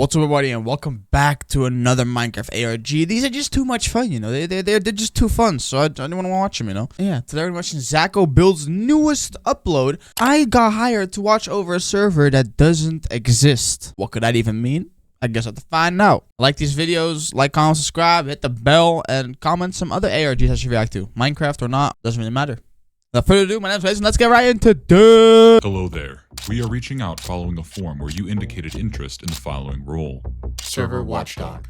What's up, everybody, and welcome back to another Minecraft ARG. These are just too much fun, you know. They're just too fun, so I didn't want to watch them, you know. Yeah, today we're watching Zacho Build's newest upload. I got hired to watch over a server that doesn't exist. What could that even mean? I guess I have to find out. Like these videos, like, comment, subscribe, hit the bell, and comment some other ARGs I should react to. Minecraft or not, doesn't really matter. Without further ado, my name's Jason. Let's get right into this. Hello there. We are reaching out following a form where you indicated interest in the following role: Server Watchdog.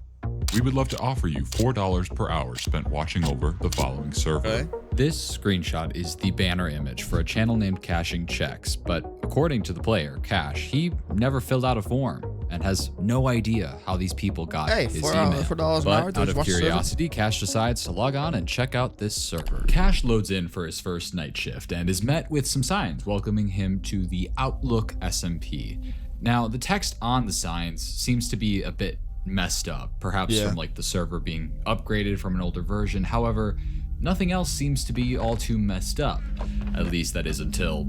We would love to offer you $4 per hour spent watching over the following server. Okay. This screenshot is the banner image for a channel named Cashing Checks, but according to the player, Cash, he never filled out a form and has no idea how these people got his email. $4 an hour But to out of watch the server? curiosity, Cash decides to log on and check out this server. Cash loads in for his first night shift and is met with some signs welcoming him to the Outlook SMP. Now, the text on the signs seems to be a bit messed up, perhaps from like the server being upgraded from an older version. However, nothing else seems to be all too messed up. At least that is until...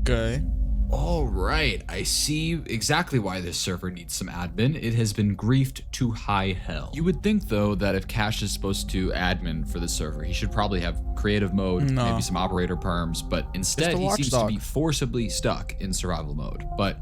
Okay. All right, I see exactly why this server needs some admin. It has been griefed to high hell. You would think, though, that if Cash is supposed to admin for the server, he should probably have creative mode, maybe some operator perms, but instead he seems to be forcibly stuck in survival mode. But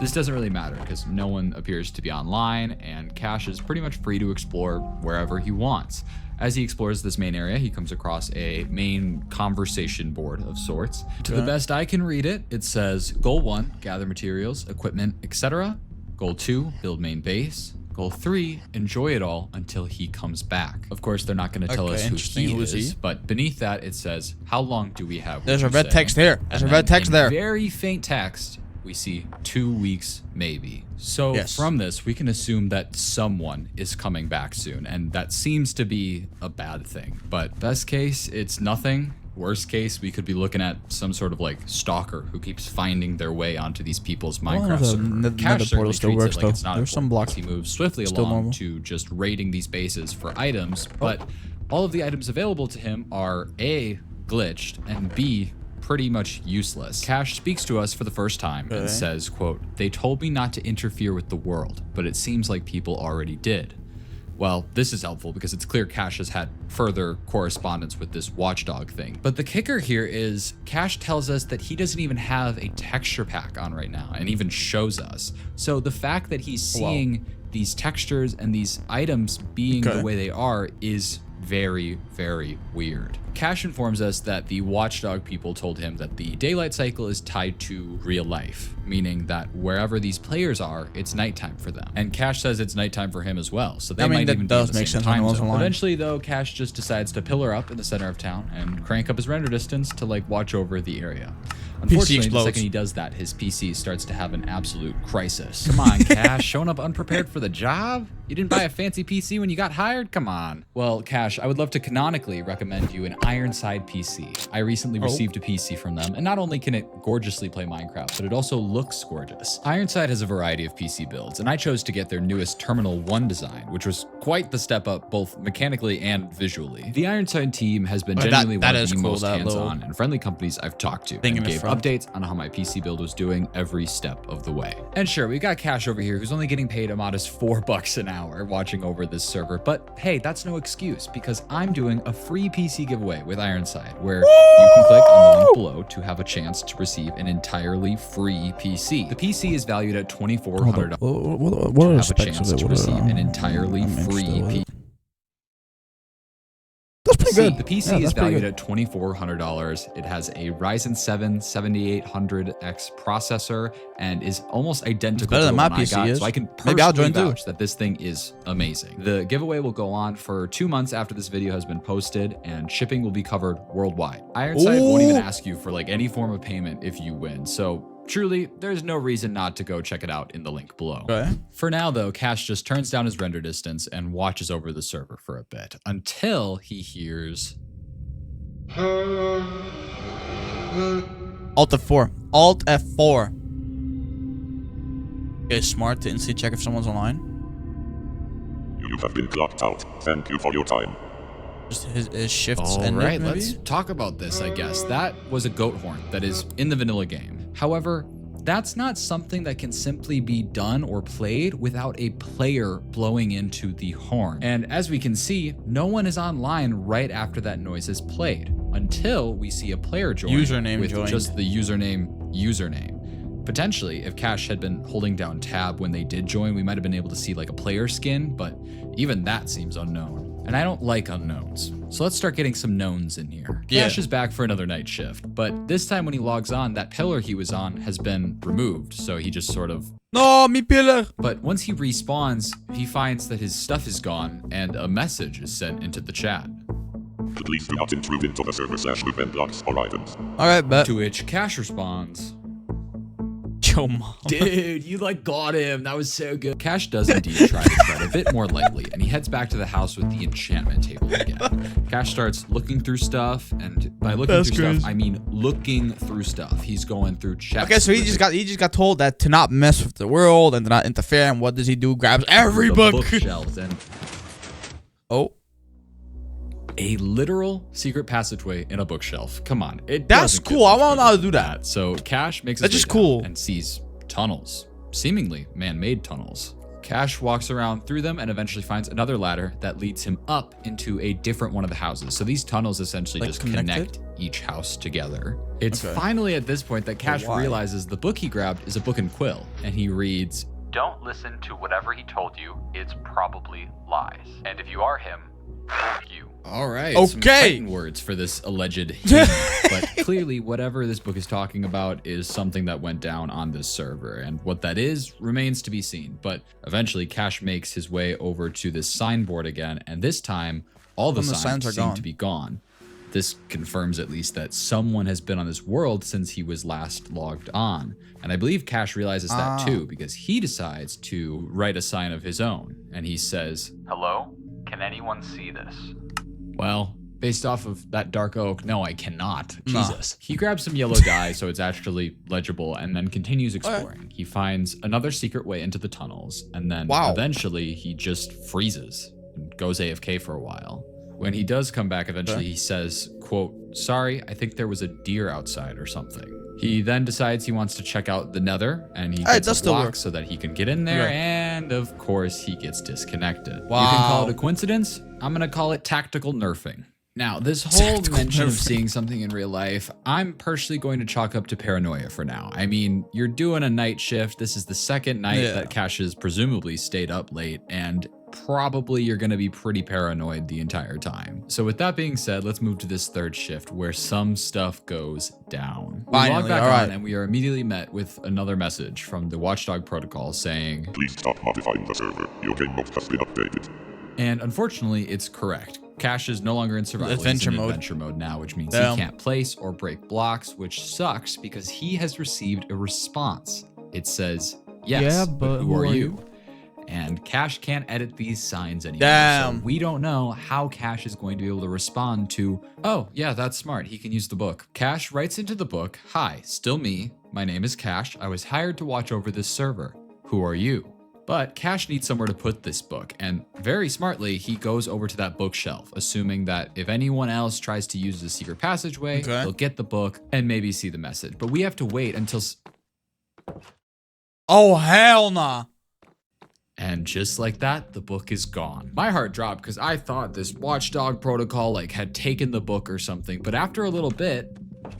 this doesn't really matter because no one appears to be online and Cash is pretty much free to explore wherever he wants. As he explores this main area, he comes across a main conversation board of sorts. To the best I can read it, it says, Goal 1, gather materials, equipment, etc. Goal 2, build main base. Goal 3, enjoy it all until he comes back. Of course, they're not going to tell us who he is, but beneath that it says, how long do we have? There's a red text here. There's a red text there. Very faint text. We see 2 weeks, maybe. So from this, we can assume that someone is coming back soon, and that seems to be a bad thing. But best case, it's nothing. Worst case, we could be looking at some sort of like stalker who keeps finding their way onto these people's Minecraft server. Cash certainly treats it like it's not There's some blocks. He moves swiftly along to just raiding these bases for items, but all of the items available to him are A, glitched, and B, pretty much useless. Cash speaks to us for the first time and says, quote, they told me not to interfere with the world, but it seems like people already did. Well, this is helpful because it's clear Cash has had further correspondence with this watchdog thing. But the kicker here is Cash tells us that he doesn't even have a texture pack on right now and even shows us. So the fact that he's seeing these textures and these items being the way they are is very, very weird. Cash informs us that the watchdog people told him that the daylight cycle is tied to real life, meaning that wherever these players are, it's nighttime for them. And Cash says it's nighttime for him as well, so they might even be in the same time zone. Eventually, though, Cash just decides to pillar up in the center of town and crank up his render distance to like watch over the area. Unfortunately, the second he does that, his PC starts to have an absolute crisis. Come on, Cash, showing up unprepared for the job? You didn't buy a fancy PC when you got hired? Come on. Well, Cash, I would love to canonically recommend you an Ironside PC. I recently received a PC from them, and not only can it gorgeously play Minecraft, but it also looks gorgeous. Ironside has a variety of PC builds, and I chose to get their newest Terminal 1 design, which was quite the step up both mechanically and visually. The Ironside team has been genuinely one of the most hands-on and friendly companies I've talked to, and gave updates on how my PC build was doing every step of the way. And sure, we got Cash over here who's only getting paid a modest $4 an hour watching over this server, but hey, that's no excuse because I'm doing a free PC giveaway with Ironside where you can click on the link below to have a chance to receive an entirely free PC. The PC is valued at $2,400 What are the specs of it? to receive an entirely free PC. That's pretty good. The PC is valued at $2,400. It has a Ryzen 7 7800X processor and is almost identical to the one I got, so I can personally vouch that this thing is amazing. The giveaway will go on for 2 months after this video has been posted, and shipping will be covered worldwide. Ironside won't even ask you for like any form of payment if you win, so truly, there's no reason not to go check it out in the link below. For now, though, Cash just turns down his render distance and watches over the server for a bit until he hears... Alt F4. Alt F4. It's smart to instantly check if someone's online. You have been clocked out. Thank you for your time. Just his shifts. All right, let's talk about this, I guess. That was a goat horn that is in the vanilla game. However, that's not something that can simply be done or played without a player blowing into the horn. And as we can see, no one is online right after that noise is played until we see a player join Username with joined. just the username. Potentially, if Cash had been holding down tab when they did join, we might have been able to see like a player skin, but even that seems unknown. And I don't like unknowns. So let's start getting some knowns in here. Yeah. Cash is back for another night shift, but this time when he logs on, that pillar he was on has been removed. So he just sort of, No, mi pillar. but once he respawns, he finds that his stuff is gone and a message is sent into the chat. Please do not intrude into the server/move and blocks or items. All right, bet. To which Cash responds, Yo, mom. dude, you like got him. That was so good. Cash does indeed try to tread a bit more lightly, and he heads back to the house with the enchantment table again. Cash starts looking through stuff, and by looking That's through crazy. stuff, I mean looking through stuff. He's going through chests. Okay, so he just got told that to not mess with the world and to not interfere. And what does he do? Grabs every book. bookshelves and Oh, a literal secret passageway in a bookshelf. Come on, it that's doesn't get cool. I much want to know how better to do than that. So Cash makes That's his just way down cool. and sees tunnels, seemingly man-made tunnels. Cash walks around through them and eventually finds another ladder that leads him up into a different one of the houses. So these tunnels essentially Like just connected? connect each house together. It's Okay. finally at this point that Cash why? realizes the book he grabbed is a book and quill, and he reads, Don't listen to whatever he told you. It's probably lies. And if you are him, fuck you. all right, some Okay. fighting words for this alleged him. But clearly whatever this book is talking about is something that went down on this server, and what that is remains to be seen. But eventually Cash makes his way over to this signboard again, and this time all the Some of the signs signs are seem gone. to be gone. This confirms at least that someone has been on this world since he was last logged on. And I believe Cash realizes that too, because he decides to write a sign of his own, and he says, Hello? Can anyone see this? well, based off of that dark oak, no, I cannot. Nah. Jesus. He grabs some yellow dye so it's actually legible and then continues exploring. He finds another secret way into the tunnels, and then Wow. eventually he just freezes and goes AFK for a while. When he does come back eventually, he says, quote, sorry, I think there was a deer outside or something. He then decides he wants to check out the nether, and he Hey, gets that a still block works. so that he can get in there, Okay. and of course he gets disconnected. You Wow. can call it a coincidence. I'm gonna call it tactical nerfing. Now, this whole Tactical mention of nerfing. seeing something in real life, I'm personally going to chalk up to paranoia for now. I mean, you're doing a night shift. This is the second night Yeah. that Cash has presumably stayed up late, and probably you're going to be pretty paranoid the entire time. So with that being said, let's move to this third shift where some stuff goes down. We log Finally, back all right. on and we are immediately met with another message from the Watchdog protocol saying, Please stop modifying the server. Your game mode has been updated. and unfortunately, it's correct. Cash is no longer in survival. Adventure He's in mode. adventure mode now, which means Damn. he can't place or break blocks, which sucks because he has received a response. It says, yes, Yeah, but who are you? And Cash can't edit these signs anymore. Damn. So we don't know how Cash is going to be able to respond to, oh, yeah, that's smart. He can use the book. Cash writes into the book, hi, still me. My name is Cash. I was hired to watch over this server. Who are you? But Cash needs somewhere to put this book, and very smartly, he goes over to that bookshelf, assuming that if anyone else tries to use the secret passageway, Okay. they'll get the book and maybe see the message. But we have to wait until... Oh, hell nah. And just like that, the book is gone. My heart dropped because I thought this Watchdog protocol had taken the book or something, but after a little bit,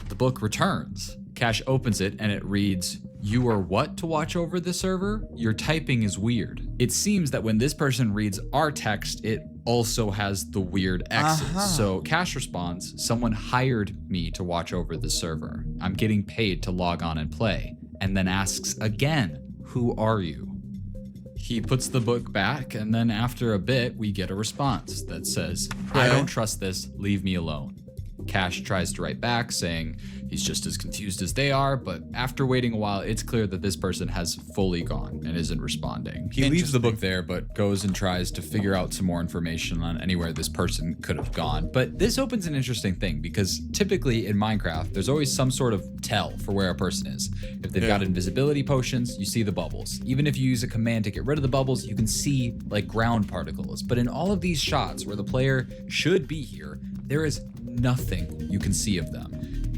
the book returns. Cash opens it and it reads, you are what to watch over the server? Your typing is weird. It seems that when this person reads our text, it also has the weird X's. So Cash responds, someone hired me to watch over the server. I'm getting paid to log on and play. And then asks again, who are you? He puts the book back, and then after a bit, we get a response that says, I don't trust this, leave me alone. Cash tries to write back saying he's just as confused as they are, but after waiting a while, it's clear that this person has fully gone and isn't responding. He leaves the book there, but goes and tries to figure out some more information on anywhere this person could have gone. But this opens an interesting thing because typically in Minecraft, there's always some sort of tell for where a person is. If they've got invisibility potions, you see the bubbles. Even if you use a command to get rid of the bubbles, you can see ground particles. But in all of these shots where the player should be here, there is nothing you can see of them.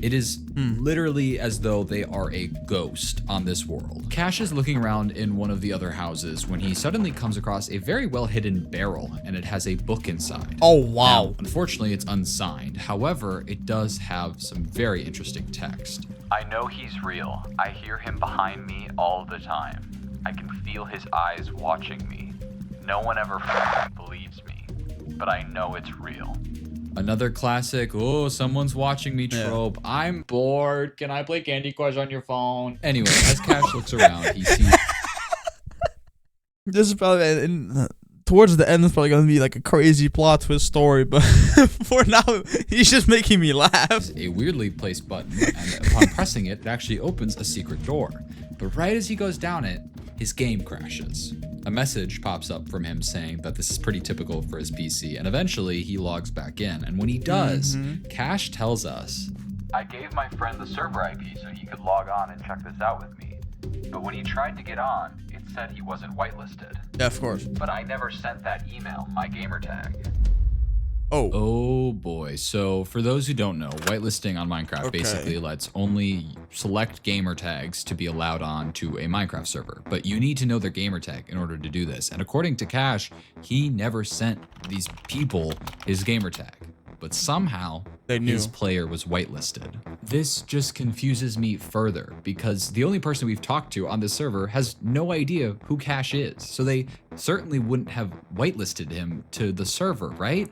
It is literally as though they are a ghost on this world. Cash is looking around in one of the other houses when he suddenly comes across a very well hidden barrel, and it has a book inside. Oh, wow. Now, unfortunately, it's unsigned. However, it does have some very interesting text. I know he's real. I hear him behind me all the time. I can feel his eyes watching me. No one ever believes me, but I know it's real. Another classic, oh, someone's watching me trope. I'm bored. Can I play Candy Crush on your phone? Anyway, as Cash looks around, he sees This is probably towards the end. It's probably gonna be like a crazy plot twist story, but for now, he's just making me laugh. a weirdly placed button, and upon pressing it, it actually opens a secret door. But right as he goes down it, his game crashes. A message pops up from him saying that this is pretty typical for his PC, and eventually he logs back in. And when he does, Cash tells us, I gave my friend the server IP so he could log on and check this out with me. But when he tried to get on, it said he wasn't whitelisted. Yeah, of course. But I never sent that email, my gamertag. oh boy. So for those who don't know, whitelisting on Minecraft basically lets only select gamer tags to be allowed on to a Minecraft server. But you need to know their gamer tag in order to do this. And according to Cash, he never sent these people his gamer tag. But somehow, They knew. his player was whitelisted. This just confuses me further because the only person we've talked to on this server has no idea who Cash is. So they certainly wouldn't have whitelisted him to the server, right?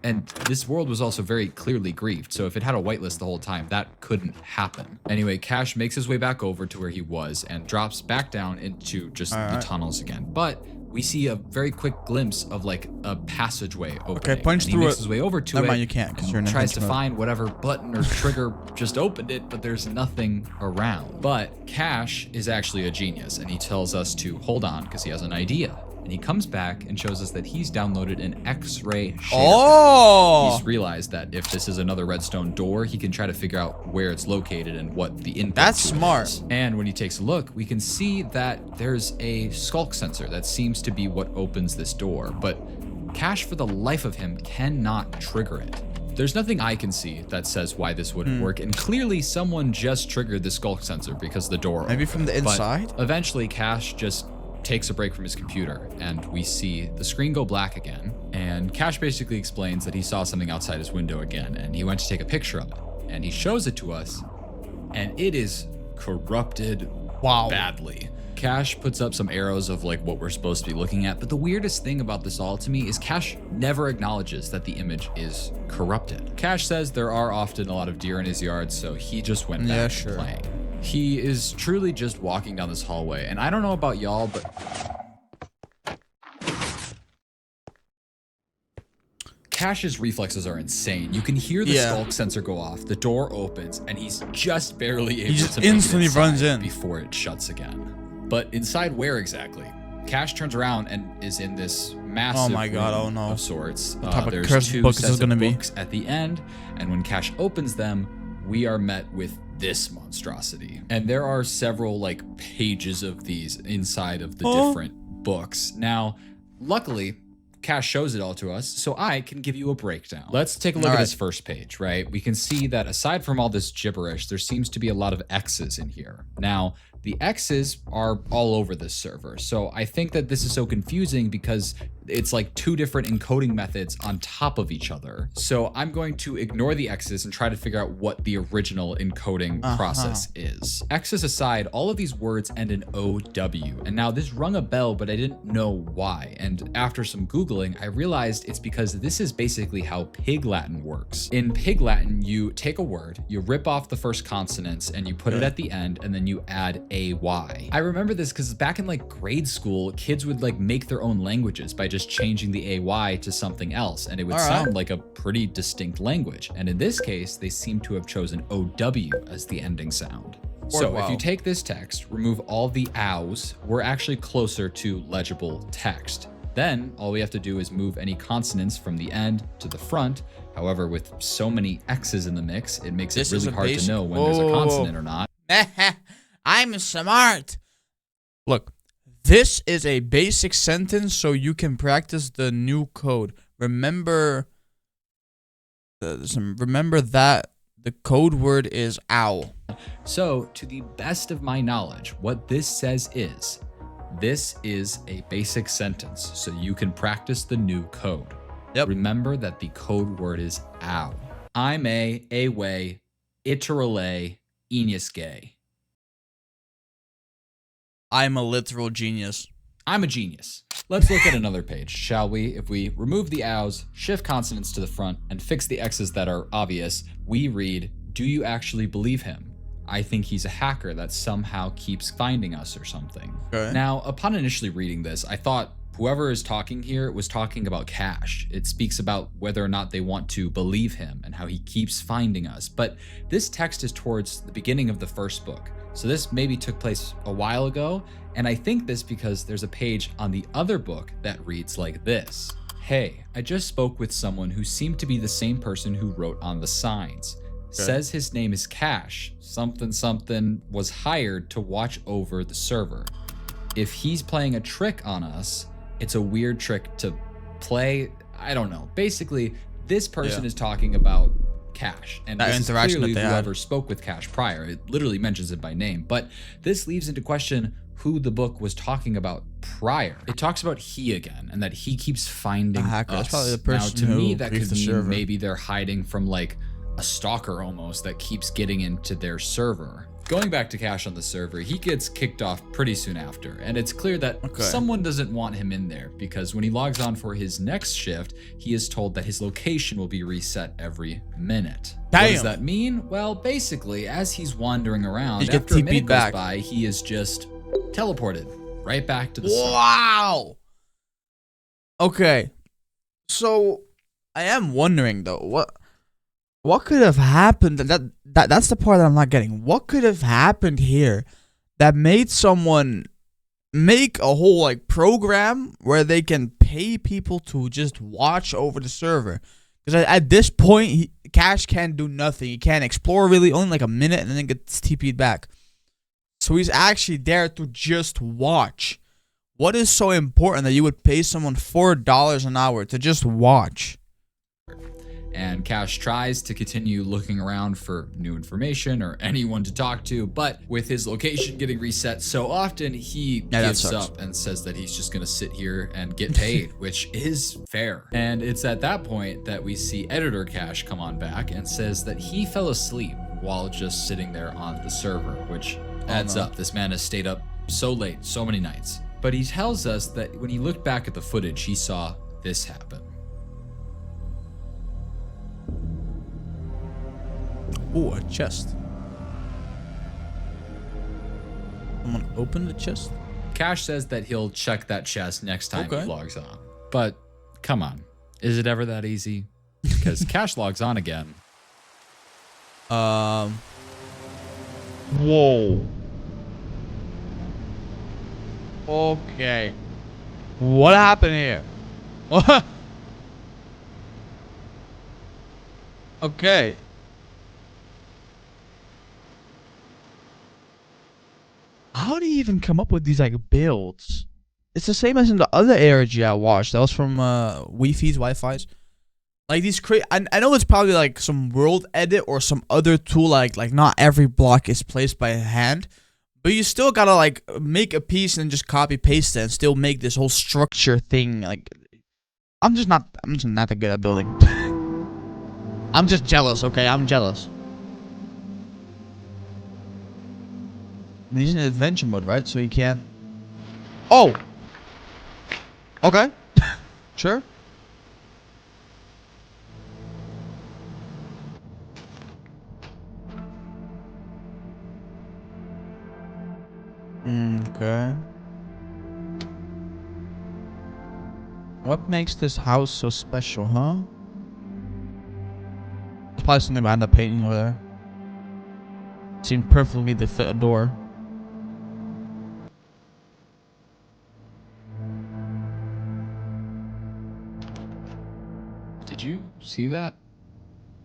And this world was also very clearly griefed, so if it had a whitelist the whole time, that couldn't happen. Anyway, Cash makes his way back over to where he was and drops back down into just the tunnels again. But we see a very quick glimpse of like a passageway opening. punch and through he makes it. his way over to Never it. mind, you can't, 'cause and you're in tries to adventure mode. find whatever button or trigger just opened it, but there's nothing around. But Cash is actually a genius, and he tells us to hold on because he has an idea. And he comes back and shows us that he's downloaded an X-ray shader. Oh, He's realized that if this is another redstone door, he can try to figure out where it's located and what the input That's to it smart. is. And when he takes a look, we can see that there's a skulk sensor that seems to be what opens this door. But Cash, for the life of him, cannot trigger it. There's nothing I can see that says why this wouldn't work, and clearly someone just triggered the skulk sensor because the door Maybe opened. from the But inside? eventually, Cash just takes a break from his computer, and we see the screen go black again. And Cash basically explains that he saw something outside his window again, and he went to take a picture of it. And he shows it to us, and it is corrupted Wow. badly. Cash puts up some arrows of like what we're supposed to be looking at, but the weirdest thing about this all to me is Cash never acknowledges that the image is corrupted. Cash says there are often a lot of deer in his yard, so he just went back to playing. He is truly just walking down this hallway, and I don't know about y'all, but Cash's reflexes are insane. You can hear the skulk sensor go off, the door opens, and he's just barely able just to make it instantly inside runs in. before it shuts again. But inside where exactly? Cash turns around and is in this massive room of sorts. What type of There's cursed two book is sets this gonna of be? books at the end, and when Cash opens them, we are met with this monstrosity. And there are several like pages of these inside of the different books. Now, luckily, Cash shows it all to us, so I can give you a breakdown. Let's take a look at this first page, right? We can see that aside from all this gibberish, there seems to be a lot of X's in here. Now, the X's are all over this server, so I think that this is so confusing because it's like two different encoding methods on top of each other. So I'm going to ignore the X's and try to figure out what the original encoding process is. X's aside, all of these words end in OW. And now this rung a bell, but I didn't know why. And after some Googling, I realized it's because this is basically how Pig Latin works. In Pig Latin, you take a word, you rip off the first consonants and you put it at the end, and then you add AY. I remember this because back in like grade school, kids would like make their own languages by just changing the AY to something else, and it would sound like a pretty distinct language. And in this case, they seem to have chosen OW as the ending sound. So if you take this text, remove all the ows, we're actually closer to legible text. Then all we have to do is move any consonants from the end to the front. However, with so many X's in the mix, it makes it really hard to know when there's a consonant or not. I'm smart. Look, this is a basic sentence so you can practice the new code. Remember that The code word is owl. So, to the best of my knowledge, what this says is, this is a basic sentence, so you can practice the new code. Yep. Remember that the code word is ow. I'm a way, iterale, enius gay. I'm a literal genius. I'm a genius. Let's look at another page, shall we? If we remove the ows, shift consonants to the front, and fix the x's that are obvious, we read, do you actually believe him? I think he's a hacker that somehow keeps finding us or something. Okay. Now, upon initially reading this, I thought whoever is talking here was talking about Cash. It speaks about whether or not they want to believe him and how he keeps finding us. But this text is towards the beginning of the first book. So this maybe took place a while ago. And I think this because there's a page on the other book that reads like this. Hey, I just spoke with someone who seemed to be the same person who wrote on the signs. Says his name is Cash. Something was hired to watch over the server. If he's playing a trick on us, it's a weird trick to play. I don't know. Basically, this person is talking about Cash, and That this is interaction clearly that they had. whoever spoke with Cash prior. It literally mentions it by name, but this leaves into question who the book was talking about prior. It talks about he again, and that he keeps finding A hacker. us. That's probably the person now, to who me, that creates could the mean server. maybe they're hiding from like a stalker almost that keeps getting into their server. Going back to Cash on the server, he gets kicked off pretty soon after, and it's clear that someone doesn't want him in there because when he logs on for his next shift, he is told that his location will be reset every minute. What does Damn. that mean? Well, basically, as he's wandering around, You get after a minute TP'd goes back. by, he is just teleported right back to the server. Wow. Okay. So I am wondering though, what could have happened? That's the part that I'm not getting. What could have happened here that made someone make a whole like program where they can pay people to just watch over the server? Because at this point, Cash can't do nothing. He can't explore really, only like a minute, and then gets TP'd back. So he's actually there to just watch. What is so important that you would pay someone $4 an hour to just watch? And Cash tries to continue looking around for new information or anyone to talk to, but with his location getting reset so often, he that gives sucks. up and says that he's just gonna sit here and get paid, which is fair. And it's at that point that we see editor Cash come on back and says that he fell asleep while just sitting there on the server, which adds up. This man has stayed up so late, so many nights. But he tells us that when he looked back at the footage, he saw this happen. Ooh, a chest. Someone opened the chest? Cash says that he'll check that chest next time Okay. he logs on. But come on, is it ever that easy? Because Cash logs on again. Whoa. Okay. What happened here? What? Okay. How do you even come up with these like builds? It's the same as in the other ARG I watched. That was from Wi-Fi's. Like these I know it's probably like some world edit or some other tool like not every block is placed by hand, but you still gotta like make a piece and just copy paste it and still make this whole structure thing. Like I'm just not that good at building. I'm just jealous, okay? I'm jealous. And he's in adventure mode, right? So he can't. Oh. Okay. Sure. Okay. What makes this house so special, huh? There's probably something behind the painting over there. Seemed perfectly to fit a door. Did you see that?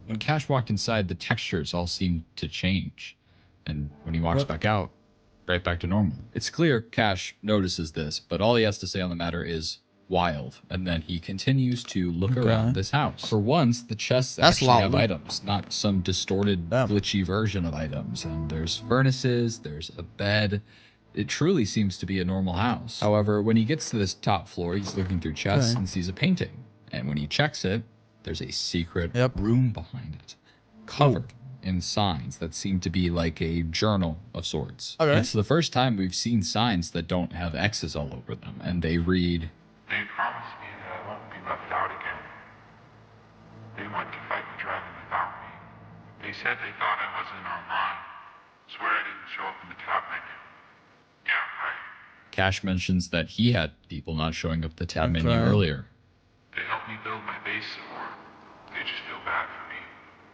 When Cash walked inside, the textures all seemed to change. And when he walks back out, right back to normal. It's clear Cash notices this, but all he has to say on the matter is, wild. And then he continues to look Okay. around this house. For once, the chests That's actually have lovely. items, not some distorted, Damn. glitchy version of items. And there's furnaces, there's a bed. It truly seems to be a normal house. However, when he gets to this top floor, he's looking through chests Okay. and sees a painting. And when he checks it, there's a secret Yep. room behind it, covered in signs that seem to be like a journal of sorts. Okay. It's the first time we've seen signs that don't have X's all over them, and they read, They promised me that I won't be left out again. They went to fight the dragon without me. They said they thought I wasn't online. Swear I didn't show up in the tab menu. Yeah, right. Cash mentions that he had people not showing up the tab menu Okay. earlier. They helped me build my base some more. They just feel bad for me.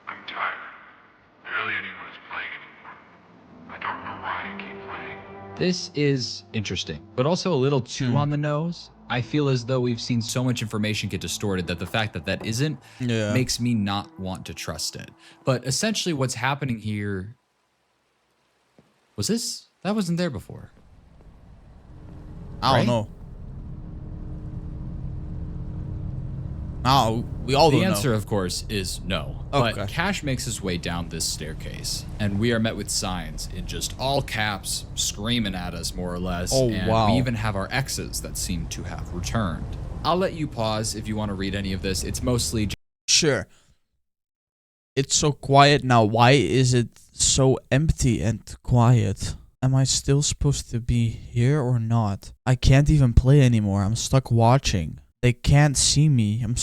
I'm tired. Barely anyone is playing anymore. I don't know why I keep playing. This is interesting, but also a little too on the nose. I feel as though we've seen so much information get distorted that the fact that that isn't Yeah. makes me not want to trust it. But essentially what's happening here... Was this? That wasn't there before. I don't Right? know. No, we all The don't answer, know. of course, is no. Okay. But Cash makes his way down this staircase, and we are met with signs in just all caps, screaming at us, more or less. Oh, and wow. we even have our X's that seem to have returned. I'll let you pause if you want to read any of this. It's mostly Sure. It's so quiet now. Why is it so empty and quiet? Am I still supposed to be here or not? I can't even play anymore. I'm stuck watching. They can't see me. I'm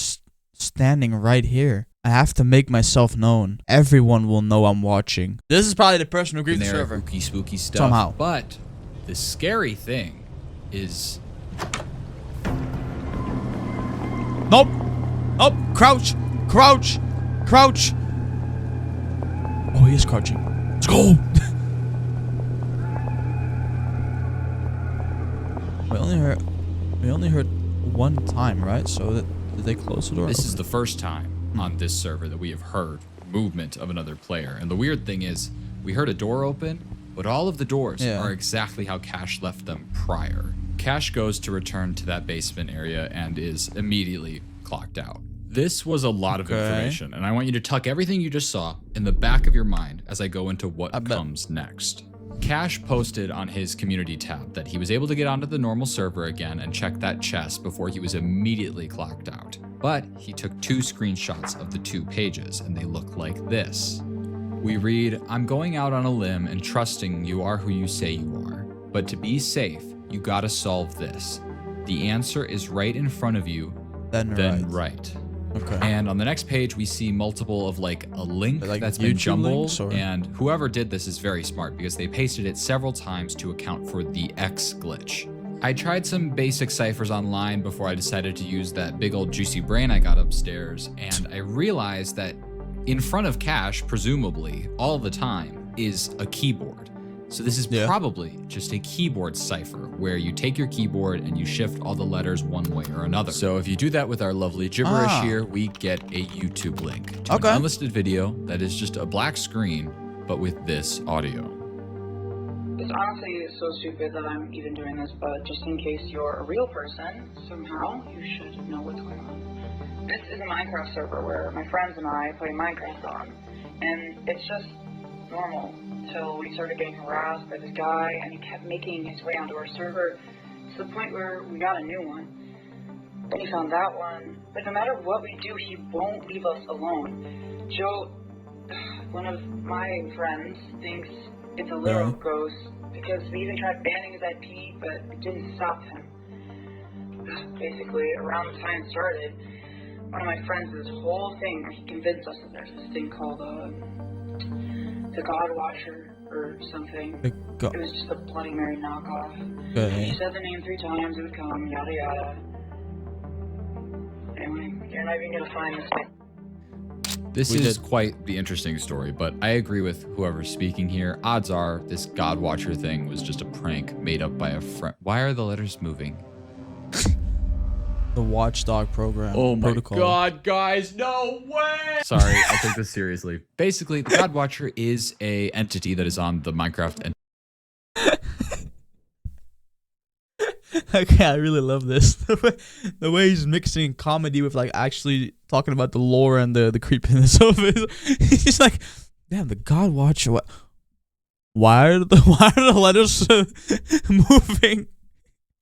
standing right here. I have to make myself known. Everyone will know I'm watching. This is probably the person who in grieved the there, server. spooky, spooky stuff. Somehow. But the scary thing is Nope. Nope. Crouch. Crouch. Crouch. Oh, he is crouching. Let's go. We only heard one time, right? So did they close the door? this is the first time on this server that we have heard movement of another player. And the weird thing is, we heard a door open, but all of the doors Yeah. are exactly how Cash left them prior. Cash goes to return to that basement area and is immediately clocked out. This was a lot of Okay. information, and I want you to tuck everything you just saw in the back of your mind as I go into what I bet. comes next. Cash posted on his community tab that he was able to get onto the normal server again and check that chest before he was immediately clocked out. But he took 2 screenshots of the 2 pages, and they look like this. We read, I'm going out on a limb and trusting you are who you say you are. But to be safe, you gotta solve this. The answer is right in front of you, then right. Okay. And on the next page, we see multiple of like a link Like that's been YouTube jumbled. links, or- And whoever did this is very smart because they pasted it several times to account for the X glitch. I tried some basic ciphers online before I decided to use that big old juicy brain I got upstairs. And I realized that in front of Cash, presumably, all the time, is a keyboard. So this is Yeah. probably just a keyboard cipher where you take your keyboard and you shift all the letters one way or another. So if you do that with our lovely gibberish Ah. here, we get a YouTube link to Okay. an unlisted video that is just a black screen, but with this audio. It's honestly so stupid that I'm even doing this, but just in case you're a real person, somehow you should know what's going on. This is a Minecraft server where my friends and I play Minecraft on, and it's just normal until we started getting harassed by this guy, and he kept making his way onto our server to the point where we got a new one. Then he found that one, but no matter what we do, he won't leave us alone. Joe, one of my friends, thinks it's a literal Yeah. ghost because we even tried banning his IP, but it didn't stop him. Basically, around the time it started, one of my friends did this whole thing where he convinced us that there's this thing called the God Watcher or something. The go- It was just a Bloody Mary knockoff. Okay. He said the name 3 times, it would come, yada yada. Anyway, you're not even gonna find this thing. This We is did. quite the interesting story, but I agree with whoever's speaking here. Odds are this God Watcher thing was just a prank made up by a friend. Why are the letters moving? The Watchdog program. protocol. guys, no way! Sorry, I take this seriously. Basically, the God Watcher is a entity that is on the Minecraft Okay, I really love this. The way he's mixing comedy with like actually talking about the lore and the creepiness of it. He's just like, damn, the God Watcher. What? Why are the letters moving?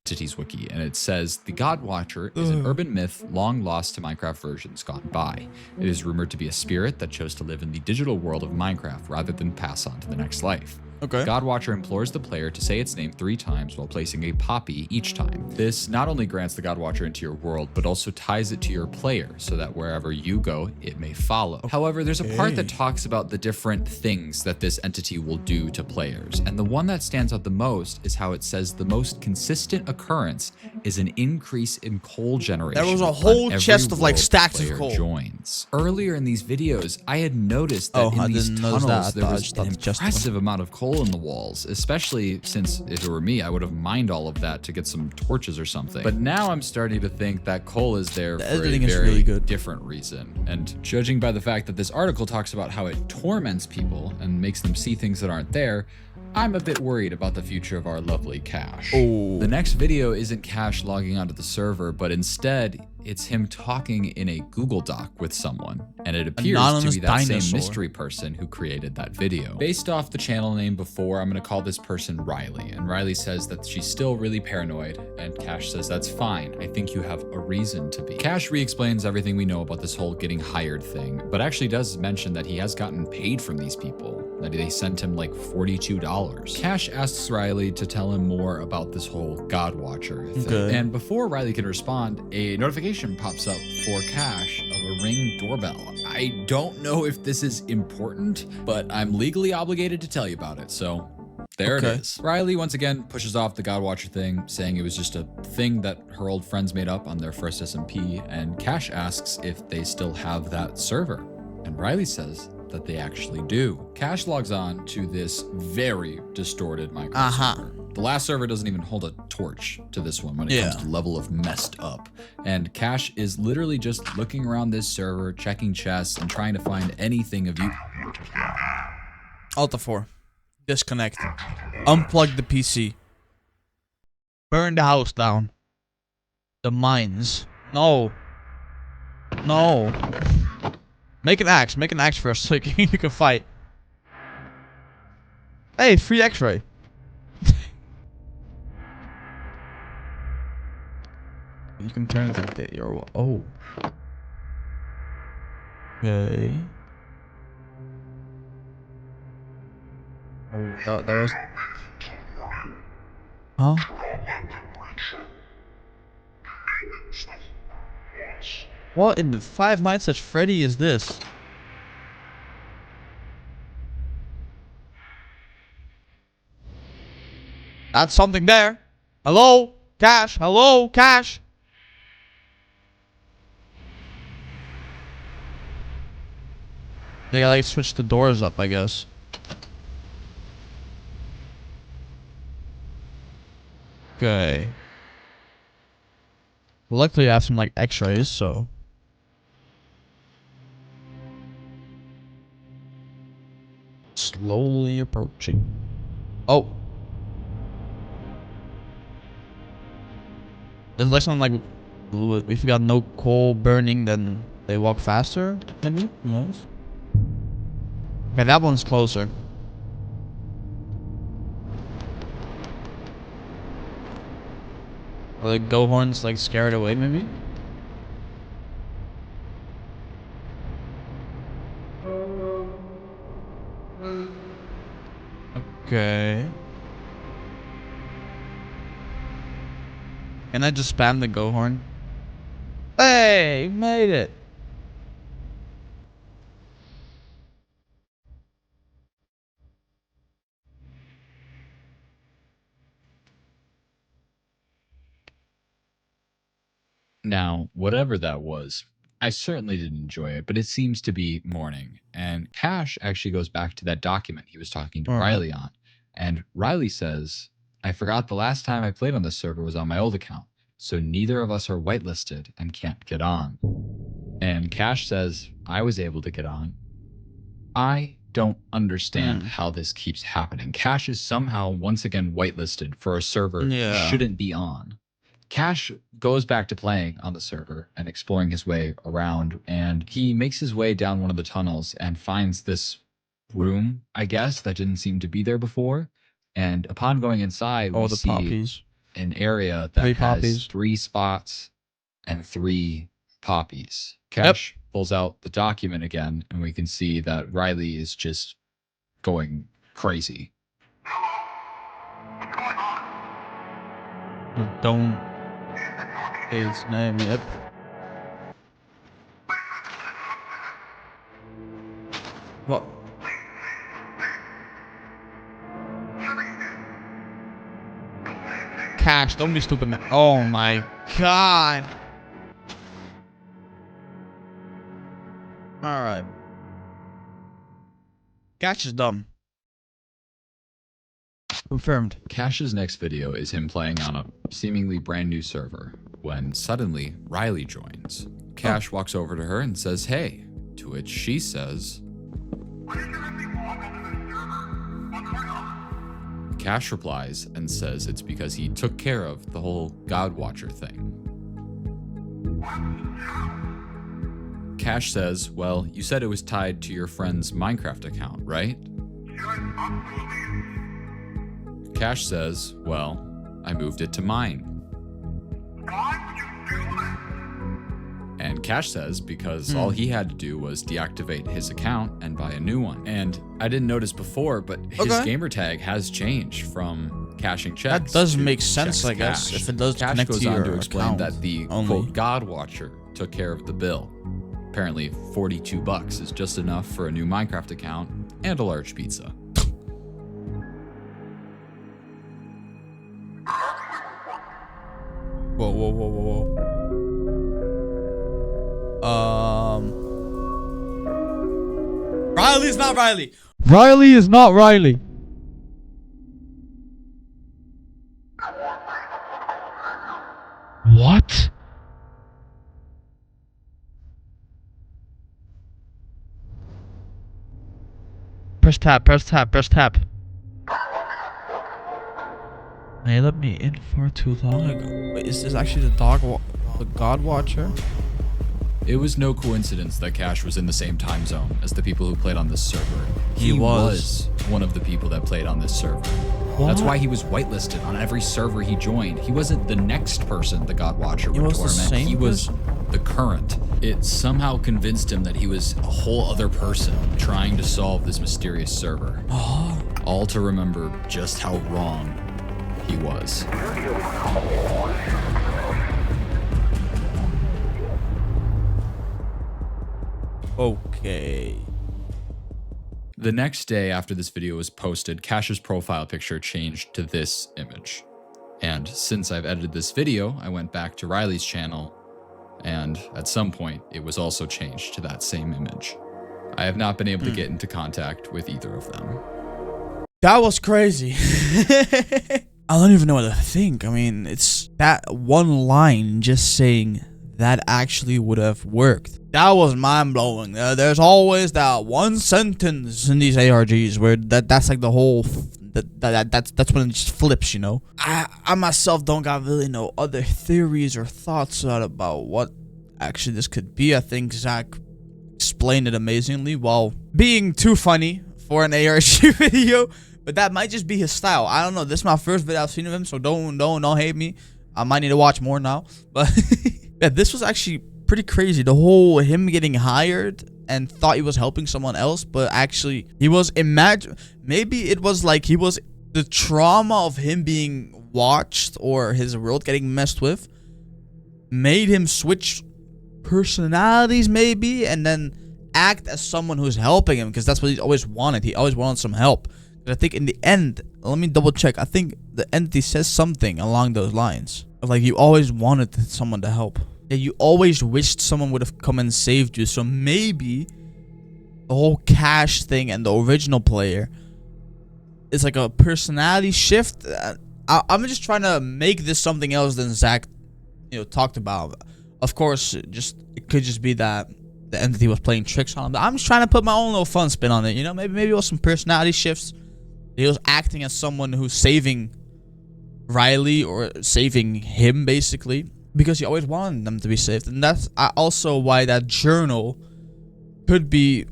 Entities Wiki, and it says the God Watcher is an urban myth long lost to Minecraft versions gone by. It is rumored to be a spirit that chose to live in the digital world of Minecraft rather than pass on to the next life. Okay. God Watcher implores the player to say its name 3 times while placing a poppy each time. This not only grants the God Watcher into your world, but also ties it to your player so that wherever you go, it may follow. However, there's a part that talks about the different things that this entity will do to players, and the one that stands out the most is how it says the most consistent occurrence is an increase in coal generation. There was a on whole every chest of like world stacks the of player coal. Joins. Earlier in these videos, I had noticed that I in these didn't notice tunnels that. I there thought- I was just thought an the chest was- impressive amount of coal in the walls, especially since if it were me, I would have mined all of that to get some torches or something. But now I'm starting to think that coal is there for a editing is very really good. different reason. And judging by the fact that this article talks about how it torments people and makes them see things that aren't there, I'm a bit worried about the future of our lovely Cash. Oh. The next video isn't Cash logging onto the server, but instead it's him talking in a Google Doc with someone, and it appears Anonymous to be that dinosaur. same mystery person who created that video. Based off the channel name before, I'm going to call this person Riley, and Riley says that she's still really paranoid, and Cash says that's fine. I think you have a reason to be. Cash re-explains everything we know about this whole getting hired thing, but actually does mention that he has gotten paid from these people, that they sent him like $42. Cash asks Riley to tell him more about this whole God Watcher thing. Okay. And before Riley can respond, a notification pops up for Cash of a Ring doorbell. I don't know if this is important, but I'm legally obligated to tell you about it, so there it Okay. is. Riley once again pushes off the God Watcher thing, saying it was just a thing that her old friends made up on their first SMP, and Cash asks if they still have that server. And Riley says that they actually do. Cash logs on to this very distorted Minecraft server. The last server doesn't even hold a torch to this one when it comes to level of messed up. And Cash is literally just looking around this server, checking chests, and trying to find anything of you. Alt 4. Disconnect. Unplug the PC. Burn the house down. The mines. No. No. Make an axe. Make an axe first so you can fight. Hey, free x-ray. You can turn it to your... Oh. Okay. Oh, that was... Huh? What in the Five Nights at Freddy is this? That's something there. Hello? Cash? Hello? Cash? They gotta like switch the doors up, I guess. Okay. Well, luckily I have some like x-rays, so. Slowly approaching. Oh. There's like something like, if you got no coal burning, then they walk faster, maybe? Who knows? Okay, that one's closer. Are the Gohorns like scared away, maybe? Okay. Can I just spam the Gohorn? Hey, made it. Now, whatever that was, I certainly didn't enjoy it, but it seems to be morning. And Cash actually goes back to that document he was talking to Riley on. And Riley says, I forgot the last time I played on this server was on my old account, so neither of us are whitelisted and can't get on. And Cash says, I was able to get on. I don't understand how this keeps happening. Cash is somehow once again whitelisted for a server he shouldn't be on. Cash goes back to playing on the server and exploring his way around, and he makes his way down one of the tunnels and finds this room, I guess, that didn't seem to be there before. And upon going inside, we the see poppies. an area that 3 has poppies. 3 spots and 3 poppies. Cash pulls out the document again, and we can see that Riley is just going crazy. Don't say his name. Yep. What? Cash, don't be stupid, man. Oh my god. Alright. Cash is dumb. Confirmed. Cash's next video is him playing on a seemingly brand new server when suddenly Riley joins. Cash walks over to her and says, "Hey," to which she says, Cash replies and says it's because he took care of the whole God Watcher thing. Cash says, "Well, you said it was tied to your friend's Minecraft account, right?" Cash says, "Well, I moved it to mine." And Cash says because all he had to do was deactivate his account and buy a new one. And I didn't notice before, but his gamer tag has changed from cashing checks. That does to make sense, checks I guess, cashed. if it does Cash connect goes to on your to explain account that the only. quote God Watcher took care of the bill. Apparently, $42 is just enough for a new Minecraft account and a large pizza. Whoa, whoa, whoa, whoa, whoa. Riley's not Riley. Riley is not Riley. What? Press tab, press tab, press tab. They let me in far too long ago. Wait, is this actually the God Watcher? It was no coincidence that Cash was in the same time zone as the people who played on this server. He was one of the people that played on this server. That's why he was whitelisted on every server he joined. He wasn't the next person the God Watcher would was the torment. same He was the current. It somehow convinced him that he was a whole other person trying to solve this mysterious server. All to remember just how wrong he was. Okay. The next day after this video was posted, Cash's profile picture changed to this image. And since I've edited this video, I went back to Riley's channel, and at some point, it was also changed to that same image. I have not been able to get into contact with either of them. That was crazy. I don't even know what to think. I mean, it's that one line just saying that actually would have worked. That was mind-blowing. There's always that one sentence in these ARGs where that's like the whole that's when it just flips, you know. I myself don't got really no other theories or thoughts about what actually this could be. I think Zach explained it amazingly while being too funny for an ARG video, but that might just be his style. I don't know. This is my first video I've seen of him, so don't hate me. I might need to watch more now, but yeah, this was actually pretty crazy. The whole him getting hired and thought he was helping someone else, but actually he was maybe it was like he was the trauma of him being watched or his world getting messed with made him switch personalities maybe and then act as someone who's helping him, because that's what he always wanted. He always wanted some help. But I think in the end, let me double check, I think the entity says something along those lines of like you always wanted someone to help. Yeah, you always wished someone would have come and saved you. So maybe the whole Cash thing and the original player is like a personality shift. I'm just trying to make this something else than Zach, talked about. Of course, it could just be that the entity was playing tricks on him. But I'm just trying to put my own little fun spin on it. Maybe it was some personality shifts. He was acting as someone who's saving Riley or saving him, basically, because he always wanted them to be saved. And that's also why that journal could be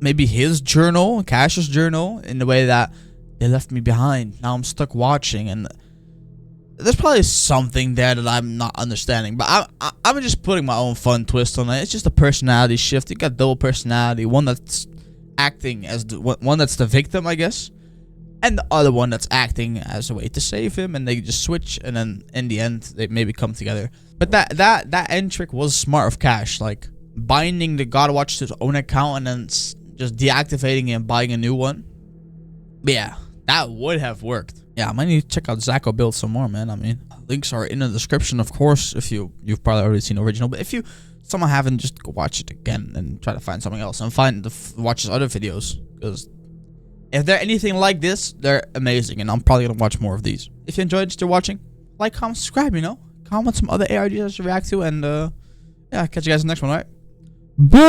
maybe his journal, Cash's journal, in the way that they left me behind. Now I'm stuck watching, and there's probably something there that I'm not understanding. But I'm just putting my own fun twist on it. It's just a personality shift. You got double personality. One that's acting as one that's the victim, I guess, and the other one that's acting as a way to save him. And they just switch, and then in the end they maybe come together. But that end trick was smart of Cash, like binding the God Watch to his own account and then just deactivating it and buying a new one. But yeah, that would have worked. Yeah, I might need to check out Zacho Build some more, man. I mean, links are in the description, of course, if you've probably already seen the original. But if you somehow haven't, just go watch it again and try to find something else and watch his other videos, because if they're anything like this, they're amazing, and I'm probably gonna watch more of these. If you enjoyed still watching, like, comment, subscribe, you know, comment some other ARGs I should react to, and yeah, catch you guys in the next one, alright? Bye.